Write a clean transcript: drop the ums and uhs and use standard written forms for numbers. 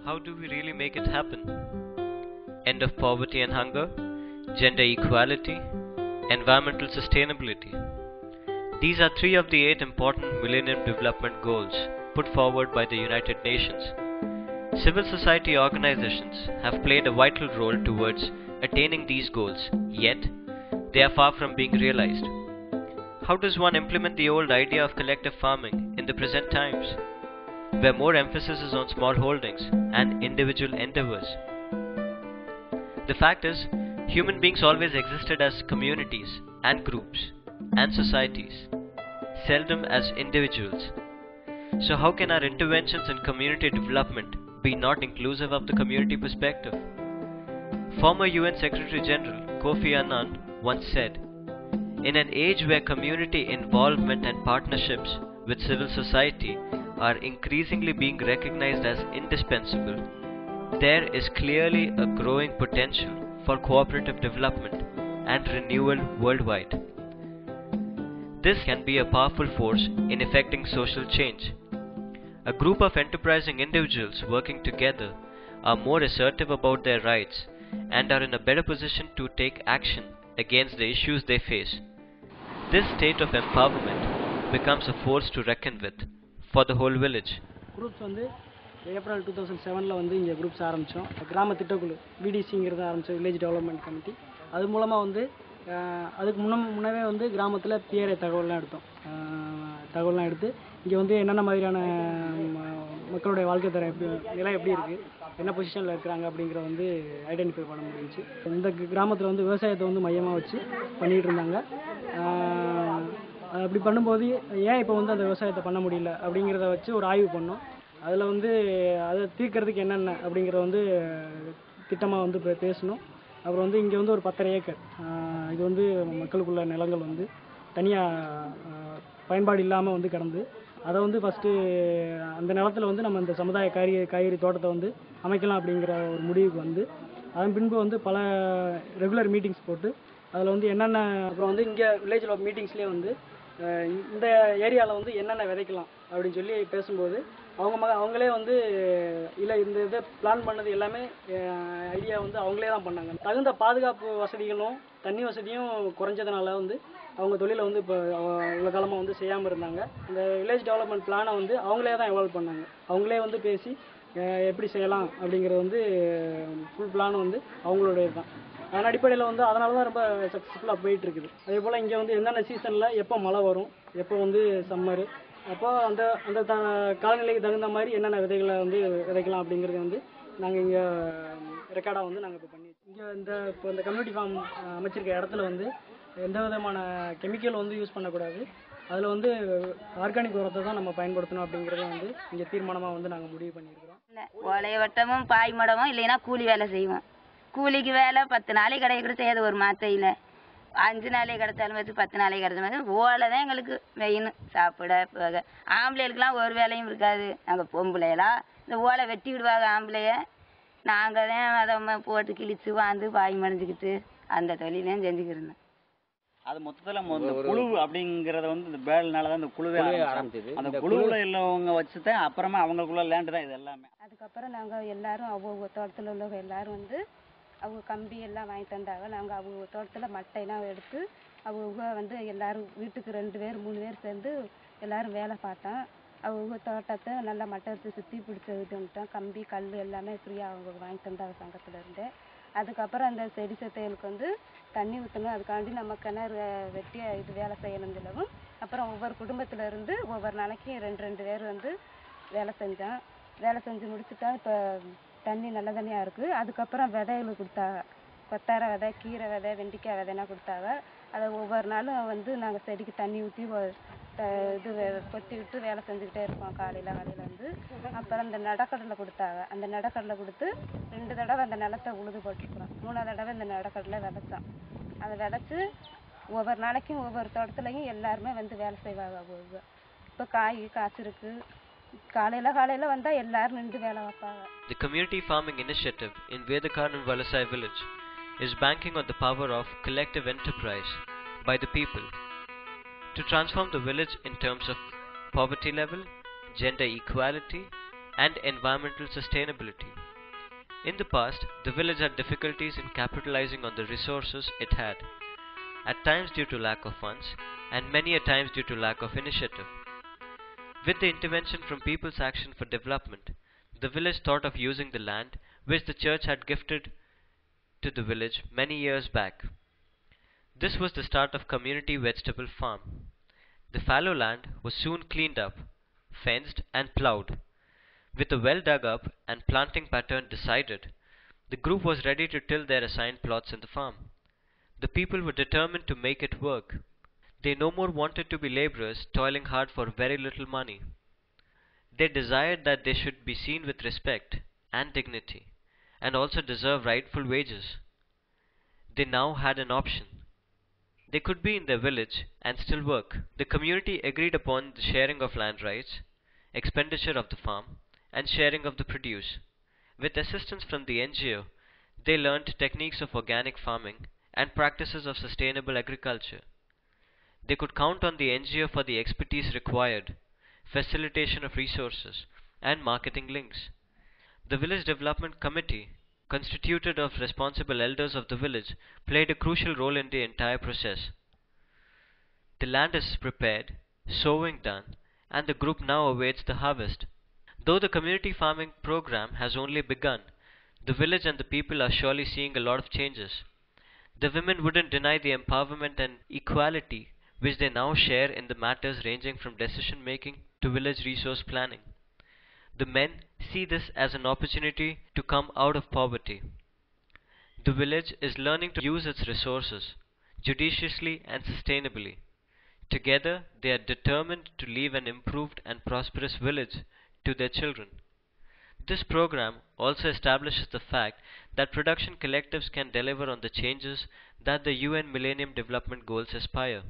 How do we really make it happen? End of poverty and hunger, gender equality, environmental sustainability. These are three of the 8 important Millennium Development Goals put forward by the United Nations. Civil society organizations have played a vital role towards attaining these goals, yet they are far from being realized. How does one implement the old idea of collective farming in the present times, where more emphasis is on small holdings and individual endeavors? The fact is, human beings always existed as communities and groups and societies, seldom as individuals. So how can our interventions in community development be not inclusive of the community perspective? Former UN Secretary General Kofi Annan once said, "In an age where community involvement and partnerships with civil society are increasingly being recognized as indispensable, there is clearly a growing potential for cooperative development and renewal worldwide." This can be a powerful force in effecting social change. A group of enterprising individuals working together are more assertive about their rights and are in a better position to take action against the issues they face. This state of empowerment becomes a force to reckon with for the whole village. Groups வந்து April 2007 வந்து இங்கே groups ஆரம்பித்தோம். கிராம திட்டக்குழு விடிசிங்கிறத ஆரம்பித்தோம், village development committee. அது மூலமாக வந்து அதுக்கு முன்னவே வந்து கிராமத்தில் பிஆர்ஏ தகவல்லாம் எடுத்து இங்கே வந்து என்னென்ன மாதிரியான மக்களுடைய வாழ்க்கை தரம் நிலை எப்படி இருக்குது, என்ன பொசிஷனில் இருக்கிறாங்க அப்படிங்கிறத வந்து ஐடென்டிஃபை பண்ண முடிஞ்சிச்சு. இந்த கிராமத்தில் வந்து விவசாயத்தை வந்து மையமாக வச்சு பண்ணிகிட்டு இருந்தாங்க. அப்படி பண்ணும்போது ஏன் இப்போ வந்து அந்த விவசாயத்தை பண்ண முடியல அப்படிங்கிறத வச்சு ஒரு ஆய்வு பண்ணோம். அதில் வந்து அதை தீர்க்கறதுக்கு என்னென்ன அப்படிங்கிறத வந்து திட்டமாக வந்து பேசணும். அப்புறம் வந்து இங்கே வந்து ஒரு 10.5 ஏக்கர் இது வந்து மக்களுக்குள்ள நிலங்கள் வந்து தனியாக பயன்பாடு இல்லாமல் வந்து கிடந்து, அதை வந்து ஃபஸ்ட்டு அந்த நிலத்தில் வந்து நம்ம இந்த சமுதாய காய்கறி தோட்டத்தை வந்து அமைக்கலாம் அப்படிங்கிற ஒரு முடிவுக்கு வந்து, அதன் பின்பு வந்து பல ரெகுலர் மீட்டிங்ஸ் போட்டு அதில் வந்து என்னென்ன, அப்புறம் வந்து இங்கே வில்லேஜில் மீட்டிங்ஸ்லேயே வந்து இந்த ஏரியாவில் வந்து என்னென்ன விதைக்கலாம் அப்படின்னு சொல்லி பேசும்போது அவங்களே வந்து இல்லை இந்த இதை பிளான் பண்ணது எல்லாமே ஐடியா வந்து அவங்களே தான் பண்ணாங்க. தகுந்த பாதுகாப்பு வசதிகளும் தண்ணி வசதியும் குறைஞ்சதுனால வந்து அவங்க தொழிலை வந்து இப்போ இவ்வளோ காலமாக வந்து செய்யாமல் இருந்தாங்க. இந்த வில்லேஜ் டெவலப்மெண்ட் பிளானை வந்து அவங்களே தான் எவால்வ் பண்ணாங்க. அவங்களே வந்து பேசி எப்படி செய்யலாம் அப்படிங்கிறது வந்து ஃபுல் பிளான் வந்து அவங்களுடைய தான். அதன் அடிப்படையில் வந்து அதனால தான் ரொம்ப சக்ஸஸ்ஃபுல்லாக போயிட்டுருக்குது. அதே போல் இங்கே வந்து என்னென்ன சீசனில் எப்போ மழை வரும், எப்போ வந்து சம்மரு, அப்போ அந்த அந்த காலநிலைக்கு தகுந்த மாதிரி என்னென்ன விதைகளை வந்து விதைக்கலாம் அப்படிங்கிறது வந்து நாங்கள் இங்கே ரெக்கார்டாக வந்து நாங்கள் இப்போ பண்ணி இங்கே இப்போ இந்த கம்யூனிட்டி ஃபார்ம் அமைச்சிருக்க இடத்துல வந்து எந்த விதமான கெமிக்கல் வந்து யூஸ் பண்ணக்கூடாது, அதில் வந்து ஆர்கானிக் உரத்தை தான் நம்ம பயன்படுத்தணும் அப்படிங்கிறத வந்து இங்கே தீர்மானமாக வந்து நாங்கள் முடிவு பண்ணியிருக்கிறோம். ஓலைய வட்டமும் பாய் மடமும் இல்லைன்னா கூலி வேலை செய்வோம். கூலிக்கு வேலை 10 நாளைக்கு கிடைக்கிறது செய்யாது, ஒரு மாத்தையில் 5 நாளைக்கு கிடைச்சாலும் வச்சு 10 நாளைக்கு கிடைச்சாலும் ஓலை தான் எங்களுக்கு மெயின். சாப்பிட போக ஆம்பளைகளுக்கெல்லாம் ஒரு வேலையும் இருக்காது. நாங்கள் பொம்பளையெல்லாம் இந்த ஓலை வெட்டி விடுவாங்க ஆம்பளைய, நாங்கள் தான் அதை போட்டு கிழிச்சு வாழ்ந்து பாய் மடைஞ்சிக்கிட்டு அந்த தொழிலையும் செஞ்சுக்கிருந்தோம். அது மொத்தத்தில் குழு அப்படிங்கிறத வந்து இந்த பேல்னால தான் இந்த குழுவே ஆரம்பிச்சது. அந்த குழுவில் உள்ளவங்க வச்சு தான் அப்புறமா அவங்களுக்குள்ள லேண்டு தான் இது எல்லாமே. அதுக்கப்புறம் நாங்கள் எல்லாரும் அவங்க தோட்டத்தில் உள்ளவங்க எல்லாரும் வந்து அவங்க கம்பி எல்லாம் வாங்கி தந்தாங்க. நாங்கள் அவங்க தோட்டத்தில் மட்டையெல்லாம் எடுத்து அவங்க வந்து எல்லாரும் வீட்டுக்கு 2 பேர் 3 பேர் சேர்ந்து எல்லாரும் வேலை பார்த்தோம். அவங்க தோட்டத்தை நல்லா மட்டை எடுத்து சுற்றி பிடிச்சதுட்டோம். கம்பி கல் எல்லாமே ஃப்ரீயாக அவங்க வாங்கி தந்தாங்க சங்கத்துலேருந்து. அதுக்கப்புறம் அந்த செடி சத்தைகளுக்கு வந்து தண்ணி ஊற்றணும், அதுக்காண்டி நம்ம கிணறு வெட்டி இது வேலை செய்யணும் சொல்லவும், அப்புறம் ஒவ்வொரு குடும்பத்தில் இருந்து ஒவ்வொரு நாளைக்கு 2 பேர் வந்து வேலை செஞ்சோம். வேலை செஞ்சு முடிச்சுட்டா இப்போ தண்ணி நல்ல தண்ணியாக இருக்குது. அதுக்கப்புறம் விதைகள் கொடுத்தாங்க, கொத்தார விதை, கீரை விதை, வெண்டைக்காய் விதைனா கொடுத்தாங்க. அதை ஒவ்வொரு நாளும் வந்து நாங்கள் செடிக்கு தண்ணி ஊற்றி இது கொத்தி விட்டு வேலை செஞ்சுக்கிட்டே இருப்போம் காலையில் வந்து. அப்புறம் இந்த நடக்கடலை கொடுத்தாங்க. அந்த நடக்கடலை கொடுத்து 2 தடவை அந்த நிலத்தை உழுது போட்டுருக்குறோம். 3ஆவது தடவை இந்த நடக்கடலை விதைச்சோம். அதை விதைச்சி ஒவ்வொரு நாளைக்கும் ஒவ்வொரு தோட்டத்துலையும் எல்லாருமே வந்து வேலை செய்வாங்க. இப்போ காய்ச்சிருக்கு, காலையில் வந்தால் எல்லாரும் நின்று வேலை வைப்பாங்க. The community farming initiative in Vedakarn and Valasai village is banking on the power of collective enterprise by the people to transform the village in terms of poverty level, gender equality, and environmental sustainability. In the past, the village had difficulties in capitalizing on the resources it had, at times due to lack of funds, and many a times due to lack of initiative. With the intervention from People's Action for Development, the village thought of using the land which the church had gifted to the village many years back. This was the start of Community Vegetable Farm. The fallow land was soon cleaned up, fenced and ploughed. With a well dug up and planting pattern decided, the group was ready to till their assigned plots in the farm. The people were determined to make it work. They no more wanted to be labourers toiling hard for very little money. They desired that they should be seen with respect and dignity, and also deserve rightful wages. They now had an option. They could be in their village and still work. The community agreed upon the sharing of land rights, expenditure of the farm, and sharing of the produce. With assistance from the NGO, they learned techniques of organic farming and practices of sustainable agriculture. They could count on the NGO for the expertise required, facilitation of resources, and marketing links. The Village Development Committee, constituted of responsible elders of the village, played a crucial role in the entire process. The land is prepared, sowing done, and the group now awaits the harvest. Though the community farming program has only begun, the village and the people are surely seeing a lot of changes. The women wouldn't deny the empowerment and equality which they now share in the matters ranging from decision making to village resource planning. The men see this as an opportunity to come out of poverty. The village is learning to use its resources judiciously and sustainably. Together, they are determined to leave an improved and prosperous village to their children. This program also establishes the fact that production collectives can deliver on the changes that the UN Millennium Development Goals aspire.